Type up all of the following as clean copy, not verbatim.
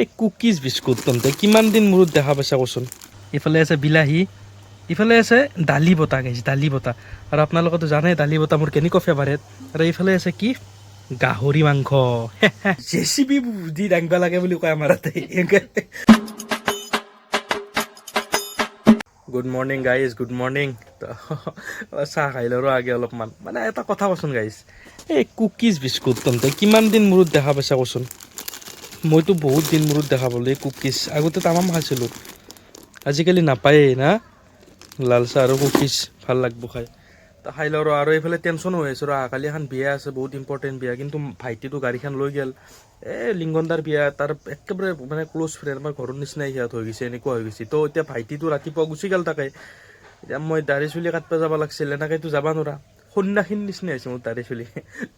এই cookies biscuit তন্তে কিমান দিন মূৰত দেখা পাইছা কচোন। ইফালে আছে বিলাহী, ইফালে আছে দালি বটা গাইছ, দালি বটা। আৰু আপোনালোকেতো জানে দালি বটা মোৰ কেনেকুৱা ফেভাৰেট। আৰু এইফালে আছে কি গাহৰি মাংস। জেচিবি দি দাঙবা লাগে বুলি কয় আমাৰ তাতে। Good morning guys, good morning. চাহ খাই লওঁ আগে অলপমান। মানে এটা কথা কচোন গাইজ, এই কুকিজ বিস্কুট তন্তে কিমান দিন মূৰত দেখা পাইছা কচোন। মইতো বহুত দিন মূৰত দেখা পালোঁ এই কুকিজ। আগতে তামাম খাইছিলোঁ, আজিকালি নাপায়েই না। লাল চাহ আৰু কুকিজ ভাল লাগব খাই। খাই লওঁ আৰু এইফালে টেনশ্যনো হৈ আছোঁ। কালি এখন বিয়া আছে, বহুত ইম্পৰ্টেণ্ট বিয়া, কিন্তু ভাইটিটো গাড়ীখন লৈ গ'ল। লিংগনদাৰ বিয়া, তাৰ একেবাৰে মানে ক্ল'জ ফ্ৰেণ্ড, আমাৰ ঘৰৰ নিচিনাই সিহঁত হৈ গৈছে, এনেকুৱা হৈ গৈছে। তো এতিয়া ভাইটিটো ৰাতিপুৱা গুচি গ'ল তাকে। এতিয়া মই দাড়ি চুলি কাটব যাব লাগিছিল, এনেকৈতো যাব নোৱাৰা। সন্ন্যাসীৰ নিচিনা হৈছে মোৰ দাড়ি চুলি।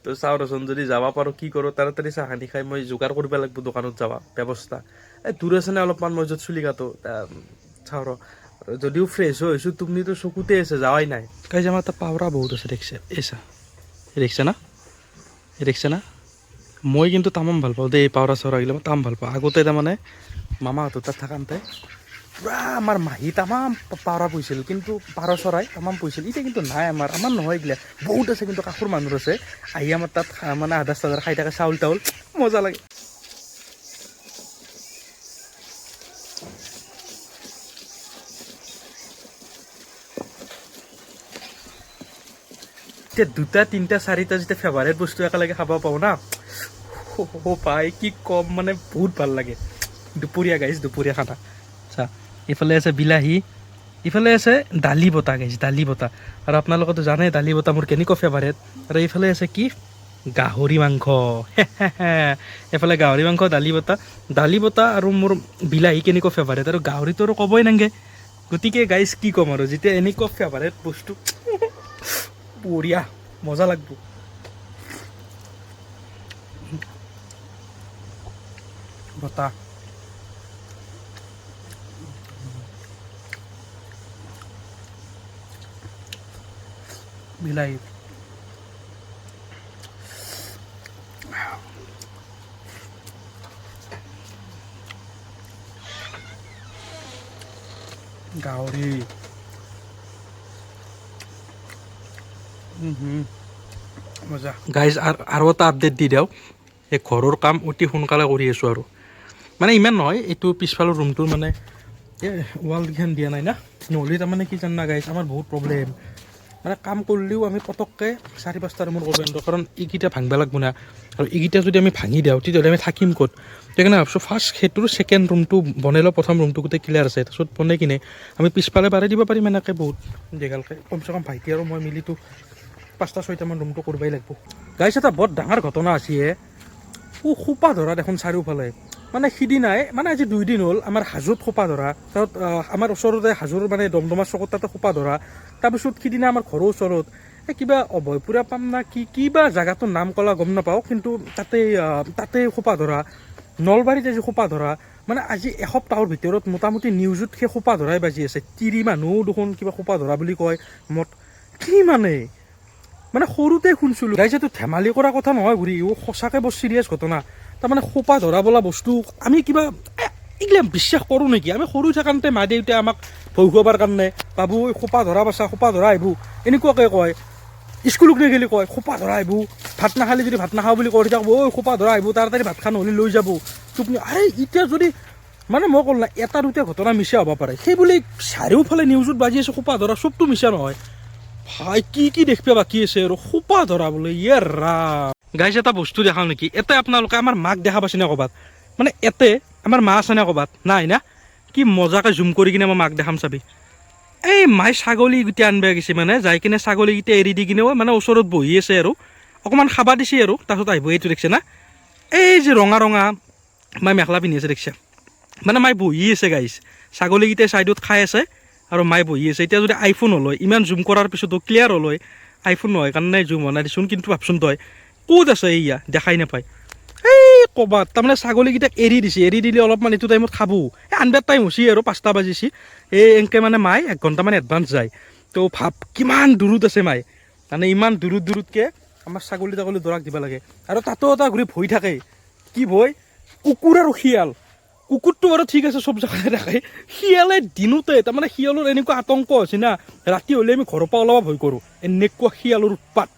তো চাওঁ ৰচোন, যদি যাব পাৰোঁ কি কৰোঁ। তাড়াতাড়ি চাহ খানি খাই মই যোগাৰ কৰিব লাগিব দোকানত যাব ব্যৱস্থা। দূৰ আছে নে অলপমান, মই য'ত চুলি কাটো। চাওঁ ৰ, যদিও ফ্ৰেছ হৈছোঁ, তুমিতো চকুতে আছে, যাৱাই নাই। কাই আমাৰ তাত পাৱৰা বহুত আছে, দেখিছে এইছা, দেখিছে না, দেখিছে না। মই কিন্তু তামাম ভাল পাওঁ দেই, পাৱৰা চাৱৰাগিলা মই তামাম ভাল পাওঁ। আগতে তাৰমানে মামাহঁতৰ তাত থাকান্তে পুৰা আমাৰ মাহী তামাম পাৱৰা পুহিছিল, কিন্তু পাৰ চৰাই তামাম পুহিছিল। এতিয়া কিন্তু নাই, আমাৰ নহয় এইগিলা। বহুত আছে কিন্তু কাষৰ মানুহৰ আছে, আহি আমাৰ তাত মানে আধাৰ চাধাৰ খাই থাকে, চাউল তাউল, মজা লাগে। এতিয়া দুটা তিনিটা চাৰিটা যেতিয়া ফেভাৰেট বস্তু একেলগে খাব পাওঁ না, পাই কি কম, মানে বহুত ভাল লাগে। দুপৰীয়া গাইছ, দুপৰীয়া খানা। চা, ইফালে আছে বিলাহী, ইফালে আছে দালি বটা গাইছ, দালি বটা। আৰু আপোনালোকেতো জানে দালি বটা মোৰ কেনেকুৱা ফেভাৰেট। আৰু এইফালে আছে কি গাহৰি মাংস। এইফালে গাহৰি মাংস, দালি বটা আৰু মোৰ বিলাহী কেনেকুৱা ফেভাৰেট। আৰু গাহৰিটো আৰু ক'বই নালাগে। গতিকে গাইছ কি ক'ম আৰু, যেতিয়া এনেকুৱা ফেভাৰেট বস্তু, বঢ়িয়া, মজা লাগব। বতা বিলাহী, গাহৰি, মজা গাইজ। আৰু এটা আপডেট দি দিওঁ, এই ঘৰৰ কাম অতি সোনকালে কৰি আছোঁ। আৰু মানে ইমান নহয়, এইটো পিছফালৰ ৰুমটোৰ মানে এই ৱালকেইখন দিয়া নাই না, নহ'লে তাৰমানে কি জানা গাইজ, আমাৰ বহুত প্ৰব্লেম। মানে কাম কৰিলেও আমি পটককৈ 4-5টা ৰুমৰ কৰিব নোৱাৰোঁ, কাৰণ এইকেইটা ভাঙিব লাগিব না। আৰু এইকেইটা যদি আমি ভাঙি দিওঁ, তেতিয়াহ'লে আমি থাকিম ক'ত। সেইকাৰণে ভাবছোঁ ফাৰ্ষ্ট সেইটোৰ ছেকেণ্ড ৰুমটো বনাই লওঁ। প্ৰথম ৰুমটো গোটেই ক্লিয়াৰ আছে, তাৰপিছত বনাই কিনে আমি পিছফালে বাঢ়াই দিব পাৰিম। এনেকৈ বহুত দীঘলকৈ কমচে কম ভাইটি আৰু মই মিলিতো 5-6টামান ৰুমটো কৰিবই লাগিব। গাইছ, এটা বৰ ডাঙৰ ঘটনা আছে। সোপা ধৰা দেখোন চাৰিওফালে। মানে সিদিনাই, মানে আজি 2 দিন হ'ল, আমাৰ হাজোত সোপা ধৰা। তাত আমাৰ ওচৰতে হাজোৰ মানে দমদমাৰ চকত তাতে সোপা ধৰা। তাৰপিছত সিদিনা আমাৰ ঘৰৰ ওচৰত কিবা অভয়পুৰা পাম না কিবা জেগাটোৰ নাম ক'লা গম নাপাওঁ, কিন্তু তাতে সোপা ধৰা। নলবাৰীত আজি সোপা ধৰা। মানে আজি এসপ্তাহৰ ভিতৰত মোটামুটি নিউজত সেই সোপা ধৰাই বাজি আছে। 30 মানুহো দেখোন কিবা সোপা ধৰা বুলি কয়। কি মানে সৰুতে শুনিছিলোঁ গাইজ, এইটো ধেমালি কৰা কথা নহয় ঘূৰি, সঁচাকৈ বৰ চিৰিয়াছ ঘটনা। তাৰমানে সোপা ধৰা বোলা বস্তু আমি কিবা এইগিলা বিশ্বাস কৰোঁ নেকি? আমি সৰু থাকোঁতে মা দেউতাই আমাক ভয় খুৱাবৰ কাৰণে, বাবু সোপা ধৰা বাচা, সোপা ধৰা আহিব, এনেকুৱাকৈ কয়। স্কুলক গ'লে কয় সোপা ধৰা আহিব, ভাত নাখালে যদি ভাত নাখাওঁ বুলি কৈ থাকব, সোপা ধৰা আহিব, তাড়াতাড়ি ভাত খাই নহ'লে লৈ যাব। টোপনি এতিয়া যদি মানে মই ক'লো না, এটা দুটা ঘটনা মিছা হ'ব পাৰে, সেই বুলি চাৰিওফালে নিউজত বাজি আছে সোপা ধৰা, চবটো মিছা নহয়। ভাই কি দেখিবা বাকী আছে আৰু সোপা ধৰা বোলে, ইয়ে ৰাম। গাইজ, এটা বস্তু দেখাওঁ নেকি? এতে আপোনালোকে আমাৰ মাক দেখা পাইছে নে ক'ৰবাত? মানে এতে আমাৰ মা আছে নে ক'ৰবাত? নাই না। কি মজাকৈ জুম কৰি কিনে মই মাক দেখাম চাবি। এই মায়ে ছাগলীকেইটা আনিব গৈছে, মানে যাই কিনে ছাগলীকেইটা এৰি দি কিনে মানে ওচৰত বহি আছে আৰু অকণমান খাবা দিছে আৰু তাৰপিছত আহিব। এইটো দেখিছে না, এই যে ৰঙা মায়ে মেখেলা পিন্ধি আছে, দেখিছে? মানে মায়ে বহি আছে গাইজ, ছাগলীকেইটাই ছাইডত খাই আছে আৰু মায়ে বহি আছে। এতিয়া যদি আইফোন হ'ল হয়, ইমান জুম কৰাৰ পিছতো ক্লিয়াৰ হ'ল হয়। আইফোন নহয় কাৰণে জুম হোৱা নাই দেচোন, কিন্তু ভাবচোন তই ক'ত আছে, এইয়া দেখাই নাপায়। এই ক'ৰবাত তাৰমানে ছাগলীকেইটাক এৰি দিছে, এৰি দিলে অলপমান এইটো টাইমত খাব। আনবাৰ টাইম হৈছে আৰু 5টা বাজিছে। এনেকৈ মানে মায়ে 1 ঘণ্টামান এডভান্স যায়। তো ভাব কিমান দূৰত আছে মায়ে, মানে ইমান দূৰতকৈ আমাৰ ছাগলী দৰাক দিব লাগে। আৰু তাতো এটা ঘূৰি ভয় থাকে। কি ভয়? কুকুৰ আৰু শিয়াল। কুকুৰটো বাৰু ঠিক আছে চব জেগাতে ৰাখে, শিয়ালে দিনোতে তাৰমানে শিয়ালৰ এনেকুৱা আতংক হৈছে না, ৰাতি হ'লে আমি ঘৰৰ পৰা ওলাব ভয় কৰোঁ, এনেকুৱা শিয়ালৰ উৎপাত।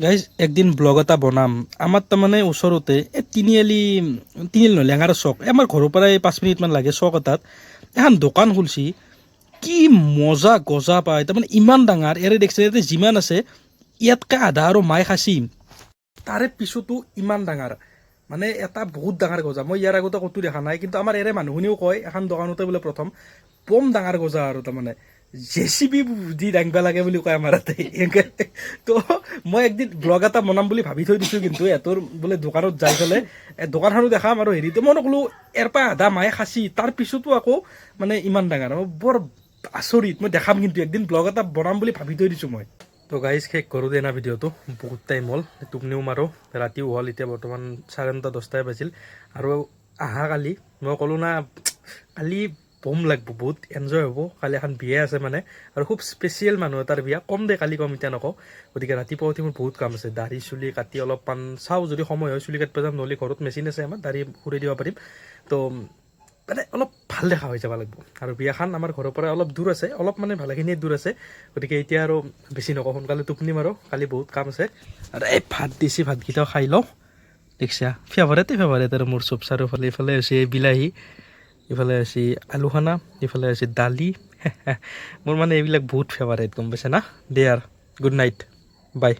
গাইজ একদিন ব্লগ এটা বনাম, আমাৰ তাৰমানে ওচৰতে এই তিনিআলি নহয় লেঙাৰা চক, আমাৰ ঘৰৰ পৰাই 5 মিনিটমান লাগে চক এটাত এখন দোকান খুলিছে, কি মজা গজা পায়, তাৰমানে ইমান ডাঙৰ ইয়াৰে দেখিছে ইয়াতে যিমান আছে ইয়াতকৈ আধা আৰু মাই খাচি, তাৰে পিছতো ইমান ডাঙৰ, মানে এটা বহুত ডাঙৰ গজা, মই ইয়াৰ আগতে ক'তো দেখা নাই, কিন্তু আমাৰ ইয়াৰে মানুহখিনিও কয় এখন দোকানতে বোলে প্ৰথম বম ডাঙৰ গজা আৰু তাৰমানে জেচিবি দি দাঙিব লাগে বুলি কয় আমাৰ ইয়াতে এনেকৈ। তো মই একদিন ব্লগ এটা বনাম বুলি ভাবি থৈ দিছোঁ, কিন্তু সিহঁতৰ বোলে দোকানত যাই পেলাই দোকানখনো দেখাম আৰু হেৰিটো মই ক'লোঁ ইয়াৰ পৰা আধা মায়ে খাচি, তাৰ পিছতো আকৌ মানে ইমান ডাঙৰ, বৰ আচৰিত, মই দেখাম কিন্তু একদিন ব্লগ এটা বনাম বুলি ভাবি থৈ দিছোঁ মই। তো গাইজ শেষ কৰোঁ দে না ভিডিঅ'টো, বহুত টাইম হ'ল, টোপনিও মাৰোঁ, ৰাতিও হ'ল, এতিয়া বৰ্তমান 9:30 10টাই বাজিল। আৰু কালি মই ক'লোঁ না কালি বম লাগব, বহুত এনজয় হ'ব, কালি এখন বিয়া আছে মানে, আৰু খুব স্পেচিয়েল মানুহ এটাৰ বিয়া, কম দে কালি কম এতিয়া নকওঁ। গতিকে ৰাতিপুৱা উঠি মোৰ বহুত কাম আছে, দাঢ়ি চুলি কাটি অলপমান চাওঁ, যদি সময় হয় চুলি কাটিব যাম, নহ'লে ঘৰত মেচিন আছে আমাৰ, দাঢ়ি সুৰি দিব পাৰিম। তো মানে অলপ ভাল দেখা হৈ যাব লাগিব, আৰু বিয়াখন আমাৰ ঘৰৰ পৰা অলপ দূৰ আছে, অলপ মানে ভালেখিনিয়ে দূৰ আছে। গতিকে এতিয়া আৰু বেছি নকওঁ, সোনকালে টোপনি মাৰোঁ, কালি বহুত কাম আছে। আৰু এই ভাত দিছে, ভাতকেইটাও খাই লওঁ, দেখিছা ফেভাৰেট আৰু মোৰ চব চাৰিওফালে, ইফালে হৈছে বিলাহী, ইফালে হৈছে আলু খানা, ইফালে হৈছে দালি, মোৰ মানে এইবিলাক বহুত ফেভাৰেট, গম পাইছে না। দে আৰু গুড নাইট, বাই।